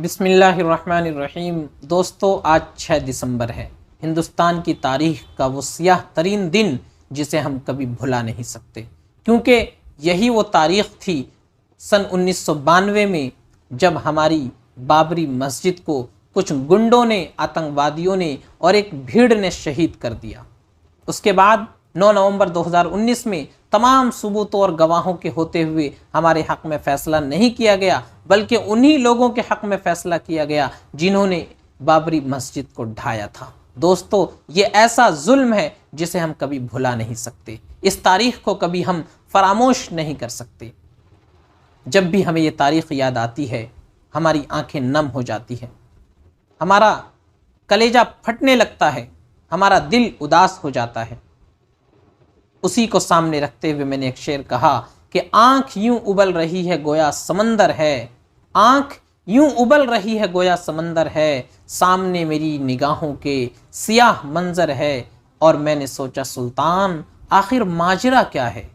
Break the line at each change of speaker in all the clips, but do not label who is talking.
بسم اللہ الرحمن الرحیم۔ دوستو، آج 6 دسمبر ہے، ہندوستان کی تاریخ کا وہ سیاہ ترین دن جسے ہم کبھی بھلا نہیں سکتے، کیونکہ یہی وہ تاریخ تھی سن 1992 میں جب ہماری بابری مسجد کو کچھ گنڈوں نے، آتنکوادیوں نے اور ایک بھیڑ نے شہید کر دیا۔ اس کے بعد 9 نومبر 2019 میں تمام ثبوتوں اور گواہوں کے ہوتے ہوئے ہمارے حق میں فیصلہ نہیں کیا گیا، بلکہ انہی لوگوں کے حق میں فیصلہ کیا گیا جنہوں نے بابری مسجد کو ڈھایا تھا۔ دوستو، یہ ایسا ظلم ہے جسے ہم کبھی بھلا نہیں سکتے، اس تاریخ کو کبھی ہم فراموش نہیں کر سکتے۔ جب بھی ہمیں یہ تاریخ یاد آتی ہے، ہماری آنکھیں نم ہو جاتی ہیں، ہمارا کلیجہ پھٹنے لگتا ہے، ہمارا دل اداس ہو جاتا ہے۔ اسی کو سامنے رکھتے ہوئے میں نے ایک شعر کہا کہ آنکھ یوں ابل رہی ہے گویا سمندر ہے، آنکھ یوں ابل رہی ہے گویا سمندر ہے، سامنے میری نگاہوں کے سیاہ منظر ہے، اور میں نے سوچا سلطان آخر ماجرا کیا ہے،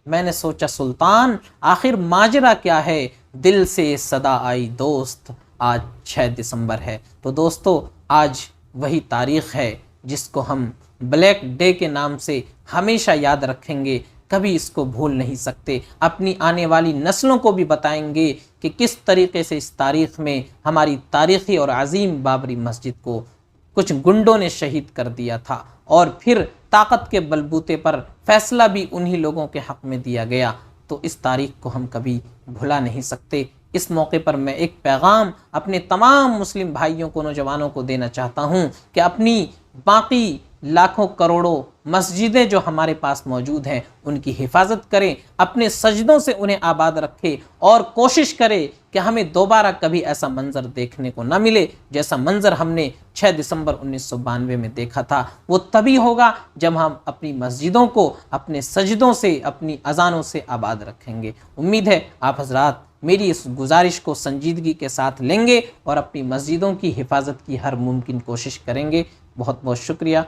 میں نے سوچا سلطان آخر ماجرا کیا ہے، دل سے صدا آئی دوست آج 6 دسمبر ہے۔ تو دوستو، آج وہی تاریخ ہے جس کو ہم بلیک ڈے کے نام سے ہمیشہ یاد رکھیں گے، کبھی اس کو بھول نہیں سکتے۔ اپنی آنے والی نسلوں کو بھی بتائیں گے کہ کس طریقے سے اس تاریخ میں ہماری تاریخی اور عظیم بابری مسجد کو کچھ گنڈوں نے شہید کر دیا تھا، اور پھر طاقت کے بلبوتے پر فیصلہ بھی انہی لوگوں کے حق میں دیا گیا۔ تو اس تاریخ کو ہم کبھی بھلا نہیں سکتے۔ اس موقع پر میں ایک پیغام اپنے تمام مسلم بھائیوں کو، نوجوانوں کو دینا چاہتا ہوں کہ اپنی باقی لاکھوں کروڑوں مسجدیں جو ہمارے پاس موجود ہیں ان کی حفاظت کریں، اپنے سجدوں سے انہیں آباد رکھیں، اور کوشش کریں کہ ہمیں دوبارہ کبھی ایسا منظر دیکھنے کو نہ ملے جیسا منظر ہم نے 6 دسمبر 1992 میں دیکھا تھا۔ وہ تبھی ہوگا جب ہم اپنی مسجدوں کو اپنے سجدوں سے، اپنی اذانوں سے آباد رکھیں گے۔ امید ہے آپ حضرات میری اس گزارش کو سنجیدگی کے ساتھ لیں گے اور اپنی مسجدوں کی حفاظت کی ہر ممکن کوشش کریں گے۔ بہت بہت شکریہ۔